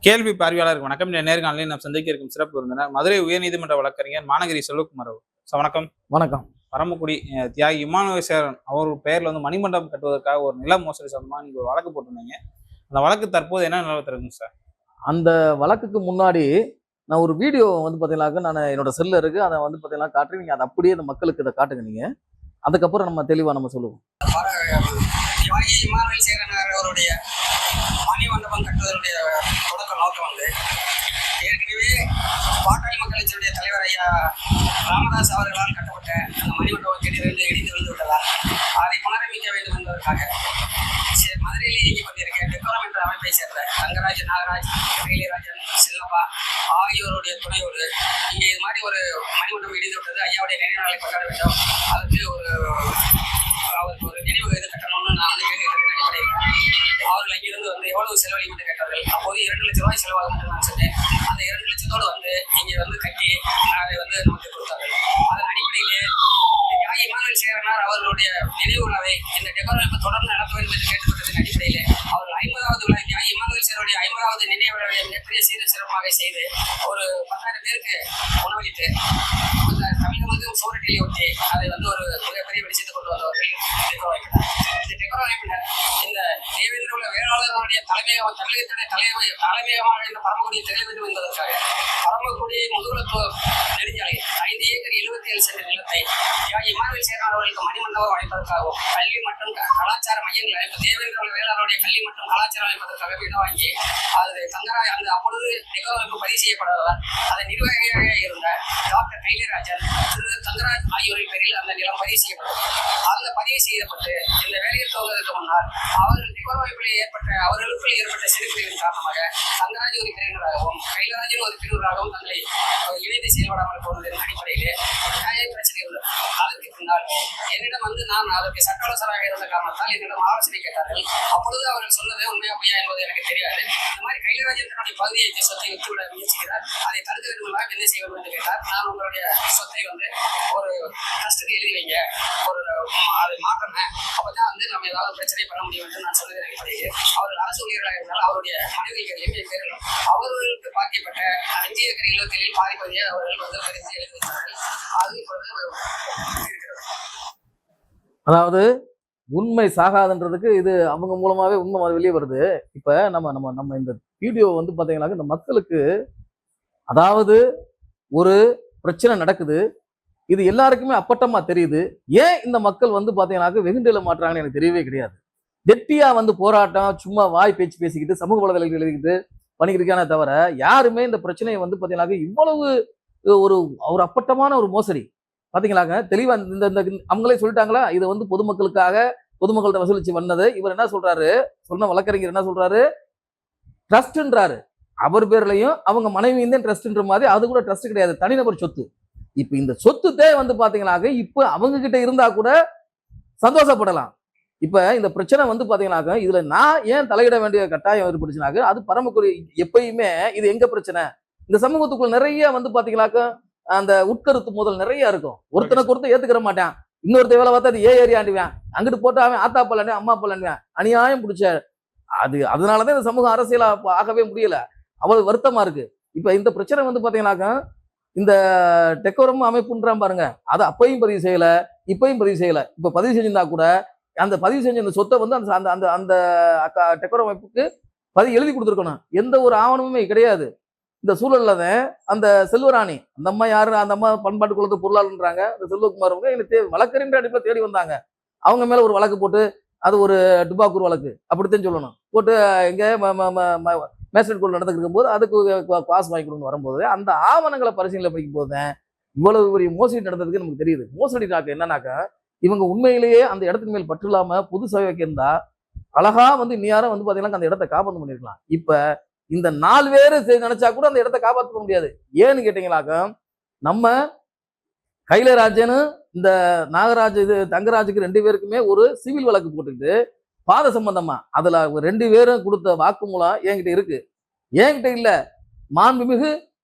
கேள்வி பார்வையாளருக்கு வணக்கம். இந்த நேர்காணலில் நாம் சந்திக்க இருக்கும் சிறப்பு விருந்தினர் மதுரை உயர்நீதிமன்ற வழக்கறிஞர் மாநகரி செல்வகுமார் அவர். வணக்கம். வணக்கம். பரமக்குடி தியாகி இமானுவேல் சேரன் அவர் பெயர்ல வந்து மணிமண்டபம் கட்டுவதற்காக ஒரு நில மோசடி சம்பந்தமா நீங்க ஒரு வழக்கு போட்டிருந்தீங்க. அந்த வழக்கு தற்போது என்ன நிலவரத்தில் இருக்குங்க சார்? அந்த வழக்குக்கு முன்னாடி நான் ஒரு வீடியோ வந்து பார்த்தீங்கன்னாக்க நான் என்னோட செல்ல இருக்கு, அதை வந்து பார்த்தீங்கன்னா காட்டுறேன். நீங்கள் அதை அப்படியே அந்த மக்களுக்கு இதை காட்டுங்க. நீங்கள் அதுக்கப்புறம் நம்ம தெளிவாக நம்ம சொல்லுவோம். தியாகி இமானுவேல் சேரன் அவருடைய மணிமண்டபம் கட்டுவதனுடைய தொடக்க நோக்கம் வந்து ஏற்கனவே பாட்டாளி மக்கள் கட்சியுடைய தலைவர் ஐயா ராமதாஸ் அவர்களால் கட்டப்பட்ட அந்த மணிமண்டபம் திடீரென்று இடிந்து விழுந்து விட்டதால் அதை புனரமைக்க வேண்டும் என்பதற்காக மதுரையில் இயங்கிக் கொண்டிருக்க டெக்கோரம் என்ற அமைப்பை சேர்ந்த தங்கராஜ், நாகராஜ், கைலிராஜன், செல்லப்பா ஆகியோருடைய துணையோடு இங்கே இது மாதிரி ஒரு மணிமண்டபம் இடிந்து விட்டது, ஐயாவுடைய நினைவு நாளை கொண்டாட வேண்டும், அதுக்கு அவருக்கு ஒரு நினைவு இது கட்டணும்னு நான் வந்து கேட்டுக்கிறேன். அடிப்படையில் அவர்கள் அங்கிருந்து வந்து எவ்வளவு செலவழிக்கும் என்று கேட்டார்கள். அப்போது 2 லட்சம் ரூபாய் செலவாகும் என்று நான் சொன்னேன். அந்த 2 லட்சத்தோடு வந்து இங்கே வந்து கட்டி அதை வந்து நமக்கு கொடுத்தார்கள். அதன் அடிப்படையிலே தியாகி இமானுவேல் சேரனார் அவர்களுடைய நினைவு விழாவை இந்த டெக்கோரம் தொடர்ந்து நடத்த வேண்டும் என்று கேட்டுக்கொண்டதன் அடிப்படையிலே அவர்கள் 50வது விழா தியாகி இமானுவேல் சேரனுடைய 50வது நினைவு விழாவை மிகப்பெரிய சீர சிறப்பாக செய்து ஒரு 10,000 பேருக்கு உணவளித்து தமிழகம் வந்து சோரட்டியை ஒட்டி அதை வந்து ஒரு மிகப்பெரிய வெளிச்சத்தை கொண்டு வந்தவர்கள் டெக்கோரம் அமைப்பினர். இந்த டெக்கோரம் அமைப்பினர் இந்த தேவேந்திர உள்ள வேளாளர்களுடைய தமிழகத்துடைய தலைமையகமாக இந்த பரமக்குடியை திகழ வேண்டும் என்பதற்காக பரமக்குடி முதுகுலத்துவ நெடுஞ்சாலை 5 ஏக்கர் 77 சென்ட் நிலத்தை தியாகி இமானுவேல் சேரன் அவர்களுக்கு மணிமண்டபம் அமைப்பதற்காகவும் கல்வி மற்றும் கலாச்சார மையங்கள் தேவேந்திர உள்ள வேளாளருடைய கல்வி மற்றும் கலாச்சாரம் அமைப்பதற்காக வீடு வாங்கி அது தங்கராஜ் அந்த அப்பொழுது டெக்கோரம் அமைப்பு பதிவு செய்யப்படாதவர் அதை நிர்வாகியாக இருந்த டாக்டர் கைலிராஜன், திரு தங்கராஜ் ஆகியோரின் பேரில் அந்த நிலம் பதிவு செய்யப்பட்டது. அந்த பதிவு செய்யப்பட்டு இந்த வேலையை துவங்குவதற்கு முன்னால் அவர்கள் டெக்கோரம் அமைப்பில் அவர்களுக்குள் ஏற்பட்ட சிறுபிரிவின் காரணமாக தங்கராஜ் ஒரு பிரிவினராகவும் கைலராஜன் ஒரு பிரிவினராகவும் தங்களை இணைந்து செயல்படாமல் போனதன் அடிப்படையிலே பிரச்சனை உள்ளது. அதற்கு பின்னால் என்னிடம் வந்து நான் அதற்கு சட்ட ஆலோசகராக இருந்த காரணத்தால் என்னிடம் ஆலோசனை கேட்டார்கள். அப்பொழுது அவர்கள் சொன்னது உண்மையா பொய்யா என்பது எனக்கு தெரியாது. இந்த மாதிரி கைலராஜன் தன்னுடைய பகுதியை சொத்தை விட்டுவிட முயற்சிக்கிறார், அதை தடுக்க வேண்டுமென்றால் என்ன செய்ய வேண்டும் என்று கேட்டார். நான் உங்களுடைய சொத்தை வந்து ஒரு ட்ரஸ்ட்டுக்கு எழுதி வைங்க, ஒரு அதை மாற்றணும், அப்பதான் வந்து நம்ம ஏதாவது பிரச்சனை பண்ண முடியும் என்று நான் சொன்னதன் அடிப்படையில் அவர்கள் அரசு ஊழியர்களாக இருந்தால் அவருடைய மனைவி பேர்களும் அவர்களுக்கு பாக்கியப்பட்ட 5 ஏக்கர் 77 பாதிப்பதியை அவர்கள் வந்து பரிசு எழுதி வைத்தார்கள். அது இப்பொழுது அதாவது உண்மை சாகாதுன்றதுக்கு இது அவங்க மூலமாவே உண்மை வெளியே வருது. இப்ப நம்ம நம்ம நம்ம இந்த வீடியோ வந்து பாத்தீங்கன்னா இந்த மக்களுக்கு, அதாவது ஒரு பிரச்சனை நடக்குது, இது எல்லாருக்குமே அப்பட்டமா தெரியுது. ஏன் இந்த மக்கள் வந்து பாத்தீங்கன்னா வெகுண்டில மாட்டுறாங்கன்னு எனக்கு தெரியவே கிடையாது. வெட்டியா வந்து போராட்டம் சும்மா வாய் பேச்சு பேசிக்கிட்டு சமூக வலைதளங்கள் எழுதிக்கிட்டு பண்ணிக்கிட்டு தவிர யாருமே இந்த பிரச்சனையை வந்து பாத்தீங்கன்னா இவ்வளவு ஒரு ஒரு அப்பட்டமான ஒரு மோசடி பாத்தீங்களாங்க தெளிவா இந்த அவங்களே சொல்லிட்டாங்களா, இது வந்து பொதுமக்களுக்காக பொதுமக்கள்கிட்ட வசூலிச்சு வந்தது. இவர் என்ன சொல்றாரு, சொன்ன வழக்கறிஞர் என்ன சொல்றாரு, ட்ரஸ்ட்ன்றாரு. அவர் பேர்லயும் அவங்க மனைவியும் தான் ட்ரஸ்ட்ன்ற மாதிரி, அது கூட ட்ரஸ்ட் கிடையாது, தனிநபர் சொத்து. இப்ப இந்த சொத்துத்தே வந்து பாத்தீங்கன்னாக்க இப்ப அவங்க கிட்ட இருந்தா கூட சந்தோஷப்படலாம். இப்ப இந்த பிரச்சனை வந்து பாத்தீங்கன்னாக்க இதுல நான் ஏன் தலையிட வேண்டிய கட்டாயம் ஏற்படுச்சுனாக்க, அது பரமக்குடி எப்பயுமே இது எங்க பிரச்சனை, இந்த சமூகத்துக்குள்ள நிறைய வந்து பாத்தீங்கன்னாக்க அந்த உட்கருத்து முதல் நிறைய இருக்கும். ஒருத்தனுக்கு ஒருத்தர் ஏத்துக்கிற மாட்டான், இன்னொருத்த வேலை பார்த்தா அது ஏரியாண்டுவான், அங்கிட்டு போட்டு அவன் ஆத்தா பல்லாண்டுவான் அம்மா பல்லாண்டுவான், அநியாயம் பிடிச்ச அது. அதனாலதான் இந்த சமூகம் அரசியலா ஆகவே முடியல, அவ்வளவு வருத்தமா இருக்கு. இப்ப இந்த பிரச்சனை வந்து பாத்தீங்கன்னாக்க இந்த டெக்கோரம் அமைப்புன்றான் பாருங்க, அதை அப்பையும் பதிவு செய்யல இப்பையும் பதிவு செய்யல. இப்ப பதிவு செஞ்சிருந்தா கூட அந்த பதிவு செஞ்ச அந்த சொத்தை வந்து அந்த அந்த அந்த டெக்கோரம் அமைப்புக்கு பதிவு எழுதி கொடுத்துருக்கணும். எந்த ஒரு ஆவணமுமே கிடையாது. இந்த சூழல்ல தான் அந்த செல்வராணி, அந்த அம்மா யாரு, அந்த அம்மா பண்பாட்டு குலத்து பொருளாளர்ன்றாங்க, அந்த செல்வகுமார் அவங்க எனக்கு வழக்கறிஞர் அடிப்படையில் தேடி வந்தாங்க. அவங்க மேல ஒரு வழக்கு போட்டு, அது ஒரு டுபாக்கூர் வழக்கு அப்படித்தான் சொல்லணும், போட்டு எங்க மேஜிஸ்ட்ரேட் கோர்ட் நடந்துருக்கும் போது அதுக்கு பாஸ் வாங்கி கொடுன்னு வரும்போது அந்த ஆவணங்களை பரிசீலனை படிக்கும் போது இவ்வளவு பெரிய மோசடி நடந்ததுக்கு நமக்கு தெரியுது. மோசடி என்னன்னாக்கா, இவங்க உண்மையிலேயே அந்த இடத்துக்கு மேல் பற்று இல்லாம புது சேவை வைக்கிருந்தா அழகா வந்து இந்நேரம் வந்து பாத்தீங்கன்னா அந்த இடத்த காப்பாற்ற பண்ணிருக்கலாம். இப்ப இந்த 4 பேரு நினைச்சா கூட அந்த இடத்த காப்பாற்ற முடியாது. ஏன்னு கேட்டீங்களாக்க, நம்ம கைலராஜனு இந்த நாகராஜ் இது தங்கராஜுக்கு 2 பேருக்குமே ஒரு சிவில் வழக்கு போட்டுக்கிட்டு பாத சம்பந்தமா அதுல 2 பேரும் கொடுத்த வாக்குமூலம் என்கிட்ட இருக்கு. என்கிட்ட இல்ல, மாண்புமிகு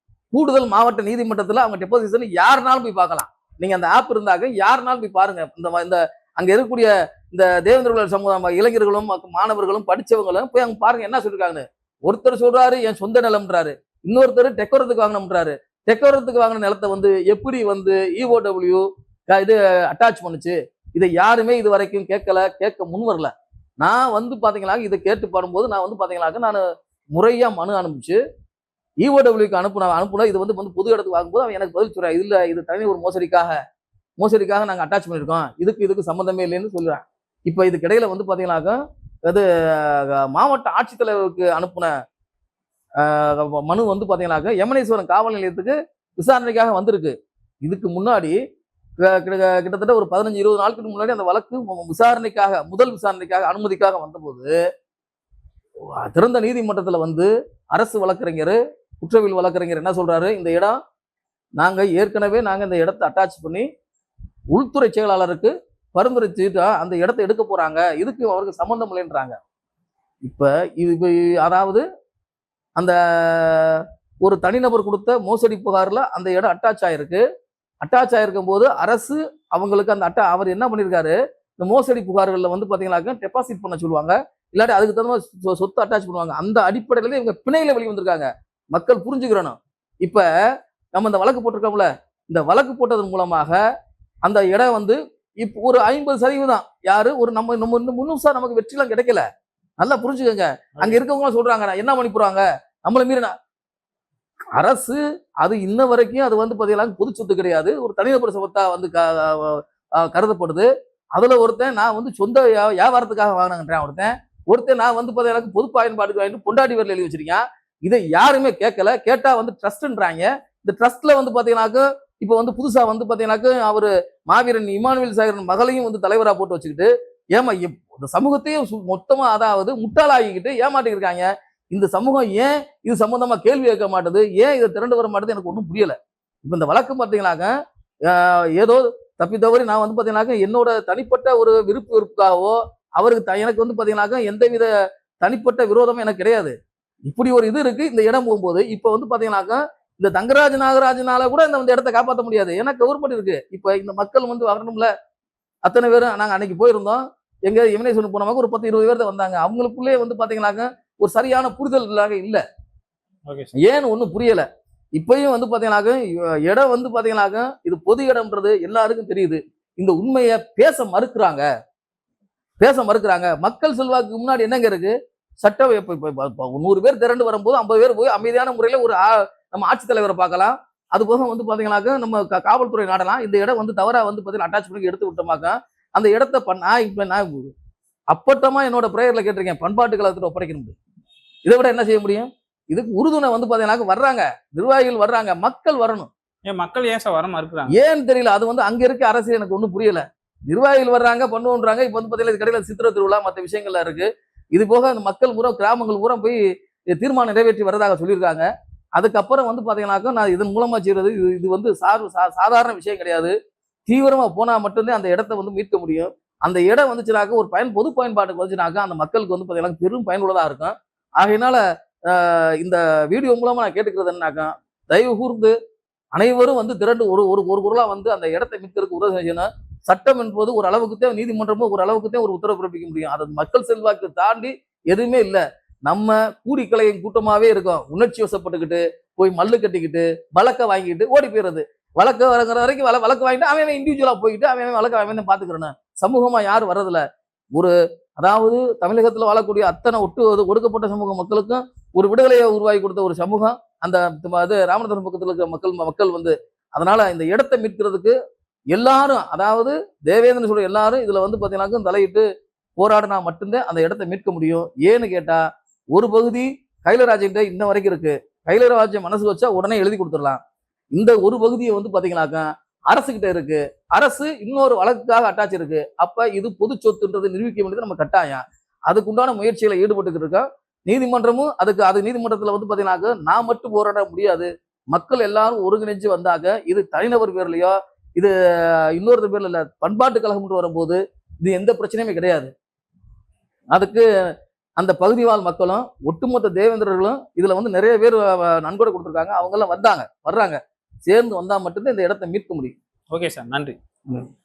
கூடுதல் மாவட்ட நீதிமன்றத்துல அவங்க டெபோசிஷன் யாருனாலும் போய் பார்க்கலாம். நீங்க அந்த ஆப் இருந்தாக்க யாருனாலும் போய் பாருங்க. இந்த அங்க இருக்கக்கூடிய இந்த தேவேந்திர சமூக இளைஞர்களும் மாணவர்களும் படிச்சவங்களும் போய் அங்க பாருங்க என்ன சொல்லிருக்காங்க. ஒருத்தர் சொல்றாரு என் சொந்த நிலம்ன்றாரு, இன்னொருத்தர் டெக்கோரத்துக்கு வாங்கணும்ன்றாரு. டெக்கோரத்துக்கு வாங்கின நிலத்தை வந்து எப்படி வந்து இஓடபிள்யூ இது அட்டாச் பண்ணுச்சு? இதை யாருமே இது வரைக்கும் கேட்க முன் வரல. நான் வந்து பாத்தீங்களா இதை கேட்டு பாடும்போது நான் வந்து பாத்தீங்களாக்க நான் முறையா மனு அனுப்பிச்சு இஓடபிள்யூக்கு அனுப்புன இது வந்து பொது இடத்துக்கு வாங்கும்போது அவன் எனக்கு பதில் சொல்றான், இல்ல இது தனி ஒரு மோசடிக்காக நாங்க அட்டாச் பண்ணிருக்கோம், இதுக்கு சம்மந்தமே இல்லைன்னு சொல்றேன். இப்ப இதுக்கு இடையில வந்து பாத்தீங்கன்னாக்க அது மாவட்ட ஆட்சித்தலைவருக்கு அனுப்புன மனு வந்து பாத்தீங்கன்னாக்க எமனேஸ்வரம் காவல் நிலையத்துக்கு விசாரணைக்காக வந்திருக்கு. இதுக்கு முன்னாடி கிட்டத்தட்ட ஒரு 15-20 நாட்களுக்கு முன்னாடி அந்த வழக்கு முதல் விசாரணைக்காக அனுமதிக்காக வந்தபோது திறந்த நீதிமன்றத்துல வந்து அரசு வழக்கறிஞர் குற்றவியல் வழக்கறிஞர் என்ன சொல்றாரு, இந்த இடம் ஏற்கனவே இந்த இடத்தை அட்டாச் பண்ணி உள்துறை செயலாளருக்கு பரிந்துரைச்சுட்டா அந்த இடத்தை எடுக்க போறாங்க, இதுக்கு அவருக்கு சம்பந்தம் இல்லைன்றாங்க. இப்ப அதாவது அந்த ஒரு தனிநபர் கொடுத்த மோசடி புகார்ல அந்த இடம் அட்டாச் ஆயிருக்கும் போது அரசு அவங்களுக்கு அந்த அவர் என்ன பண்ணிருக்காரு, இந்த மோசடி புகார்கள்ல வந்து பாத்தீங்கன்னாக்க டெபாசிட் பண்ண சொல்லுவாங்க, இல்லாட்டி அதுக்கு தகுந்த சொத்து அட்டாச் பண்ணுவாங்க. அந்த அடிப்படையில இவங்க பிணையில வெளியே வந்திருக்காங்க. மக்கள் புரிஞ்சுக்கிறணும். இப்ப நம்ம இந்த வழக்கு போட்டிருக்கோம்ல, இந்த வழக்கு போட்டதன் மூலமாக அந்த இடம் வந்து இப்போ ஒரு 50% யாரு ஒரு நம்ம முன்னுசா நமக்கு வெற்றிலாம் கிடைக்கல. நல்லா புரிஞ்சுக்கோங்க. அங்க இருக்கவங்க சொல்றாங்க என்ன பண்ணி போறாங்க நம்மள மீறினா அரசு அது இன்ன வரைக்கும் அது வந்து பாத்தீங்கன்னா பொது சொத்து கிடையாது, ஒரு தனிநபர் சொத்தா வந்து கருதப்படுது. அதுல ஒருத்தன் நான் வந்து சொந்த வியாபாரத்துக்காக வாங்கினேன், ஒருத்தன் நான் வந்து பாத்தீங்கன்னா பொது பயன்பாட்டுக்கு வாங்கிட்டு பொண்டாட்டி பேர்ல எழுதி வச்சிருக்கேன். இதை யாருமே கேட்கல. கேட்டா வந்து ட்ரஸ்ட்ன்றாங்க. இந்த ட்ரஸ்ட்ல வந்து பாத்தீங்கன்னாக்க இப்ப வந்து புதுசா வந்து பாத்தீங்கன்னாக்க அவரு மாவீரன் இமானுவேல் சேகரன் மகளையும் வந்து தலைவரா போட்டு வச்சுக்கிட்டு இந்த சமூகத்தையும் மொத்தமா அதாவது முட்டாளாகிக்கிட்டு ஏமாட்டி இருக்காங்க. இந்த சமூகம் ஏன் இது சம்பந்தமா கேள்வி கேட்க மாட்டேது, ஏன் இதை திரண்டு வர மாட்டேது எனக்கு ஒன்றும் புரியல. இப்ப இந்த வழக்கு பாத்தீங்கன்னாக்க ஏதோ தப்பி தவறி நான் வந்து பாத்தீங்கன்னாக்க என்னோட தனிப்பட்ட ஒரு விருப்புக்காகவோ அவருக்கு எனக்கு வந்து பாத்தீங்கன்னாக்க எந்தவித தனிப்பட்ட விரோதமும் எனக்கு கிடையாது. இப்படி ஒரு இது இருக்கு. இந்த இடம் போகும்போது இப்ப வந்து பாத்தீங்கன்னாக்க இந்த தங்கராஜ் நாகராஜனால கூட இந்த இடத்தை காப்பாற்ற முடியாது, ஏன்னா கவர்மெண்ட் இருக்கு. இப்ப இந்த மக்கள் வந்து வரணும்ல, அத்தனை பேரும் நாங்க அன்னைக்கு போயிருந்தோம், எங்க எமனேஸ்வரன் போனவங்க ஒரு 10-20 பேர் தான் வந்தாங்க. அவங்களுக்குள்ளே வந்து பாத்தீங்கன்னாக்க ஒரு சரியான புரிதல் இல்ல, ஏன்னு ஒண்ணும் புரியல. இப்பயும் வந்து பாத்தீங்கன்னாக்க இடம் வந்து பாத்தீங்கன்னாக்க இது பொது இடம்ன்றது எல்லாருக்கும் தெரியுது. இந்த உண்மையை பேச மறுக்கிறாங்க. மக்கள் செல்வாக்கு முன்னாடி என்னங்க இருக்கு, சட்டம் 100 பேர் திரண்டு வரும்போது 50 பேர் போய் அமைதியான முறையில ஒரு நம்ம ஆட்சித்தலைவரை பார்க்கலாம். அது போக வந்து பாத்தீங்கன்னாக்க நம்ம காவல்துறை நாடலாம். இந்த இடம் வந்து தவறா வந்து பாத்தீங்கன்னா அட்டாச் பண்ணி எடுத்து விட்டோமாக்க அந்த இடத்தை நான் அப்பட்டமா என்னோட பிரேயர்ல கேட்டிருக்கேன், பண்பாட்டு கழகத்துல ஒப்படைக்கணும். இதை விட என்ன செய்ய முடியும்? இதுக்கு உறுதுணை வந்து பாத்தீங்கன்னா வர்றாங்க, நிர்வாகிகள் வர்றாங்க, மக்கள் வரணும். மக்கள் ஏன் சார் வர மறுக்கிறாங்க ஏன்னு தெரியல. அது வந்து அங்க இருக்க அரசு எனக்கு ஒண்ணும் புரியல. நிர்வாகிகள் வர்றாங்க பண்ணுவோன்றாங்க. இப்ப வந்து பாத்தீங்கன்னா கடையில சித்திர திருவிழா மற்ற விஷயங்கள்ல இருக்கு. இது போக அந்த மக்கள் பூரா கிராமங்கள் பூரா போய் தீர்மானம் நிறைவேற்றி வரதாக சொல்லியிருக்காங்க. அதுக்கப்புறம் வந்து பாத்தீங்கன்னாக்க நான் இதன் மூலமா செய்யறது இது வந்து சாதாரண விஷயம் கிடையாது. தீவிரமா போனா மட்டும்தான் அந்த இடத்த வந்து மீட்க முடியும். அந்த இடம் வந்துச்சுனாக்க ஒரு பொது பயன்பாட்டுக்கு வந்துச்சுனாக்கா அந்த மக்களுக்கு வந்து பாத்தீங்கன்னா பெரும் பயனுள்ளதா இருக்கும். ஆகையினால இந்த வீடியோ மூலமா நான் கேட்டுக்கிறது என்னன்னாக்கா, தயவு கூர்ந்து அனைவரும் வந்து திரண்டு ஒரு குரலா வந்து அந்த இடத்தை மீட்கிறதுக்கு உதவி செய்யணும். சட்டம் என்பது ஒரு அளவுக்குத்தான், நீதிமன்றமும் ஒரு அளவுக்குத்தான் ஒரு உத்தரவு பிறப்பிக்க முடியும். அது மக்கள் செல்வாக்கு தாண்டி எதுவுமே இல்லை. நம்ம கூடி கலையும் கூட்டமாவே இருக்கோம். உணர்ச்சி வசப்பட்டுக்கிட்டு போய் மல்லு கட்டிக்கிட்டு வழக்க வாங்கிட்டு ஓடி போயிடுறது. வழக்க வரங்கிற வரைக்கும் வழக்கு வாங்கிட்டு அவன் இண்டிவிஜுவலா போயிட்டு அவன் வழக்க அவன் பாத்துக்கிறேன்னு சமூகமா யாரும் வர்றதில்ல. அதாவது தமிழகத்துல வாழக்கூடிய அத்தனை ஒடுக்கப்பட்ட சமூக மக்களுக்கும் ஒரு விடுதலையை உருவாக்கி கொடுத்த ஒரு சமூகம் அந்த ராமநாதபுரம் பக்கத்துல இருக்க மக்கள் வந்து அதனால இந்த இடத்தை மீட்கிறதுக்கு எல்லாரும், அதாவது தேவேந்திரன் சொல்ற எல்லாரும் இதுல வந்து பாத்தீங்கன்னா தலையிட்டு போராடினா மட்டும்தான் அந்த இடத்தை மீட்க முடியும். ஏன்னு கேட்டா ஒரு பகுதி கைலராஜன் இன்ன வரைக்கும் இருக்கு. கைலராஜன் மனசு வச்சா உடனே எழுதி கொடுத்துடலாம். இந்த ஒரு பகுதியை வந்து பாத்தீங்கன்னாக்கா அரசு கிட்ட இருக்கு. அரசு இன்னொரு வழக்குக்காக அட்டாச் இருக்கு. அப்ப இது பொது சொத்துன்றது நிரூபிக்க வேண்டியது நம்ம கட்டாயம். அதுக்குண்டான முயற்சிகளை ஈடுபட்டு இருக்கோம். நீதிமன்றமும் அது நீதிமன்றத்துல வந்து பாத்தீங்கன்னாக்க நான் மட்டும் போராட முடியாது. மக்கள் எல்லாரும் ஒருங்கிணைஞ்சு வந்தாங்க. இது தனிநபர் பேர்லயோ இது இன்னொரு பேர்ல இல்ல, பண்பாட்டு கழகம் வரும்போது இது எந்த பிரச்சனையுமே கிடையாது. அதுக்கு அந்த பகுதி வாழ் மக்களும் ஒட்டுமொத்த தேவேந்திரர்களும் இதுல வந்து நிறைய பேர் நன்கொடை கொடுத்துருக்காங்க. அவங்க எல்லாம் வர்றாங்க. சேர்ந்து வந்தா மட்டும்தான் இந்த இடத்தை மீட்க முடியும். ஓகே சார், நன்றி.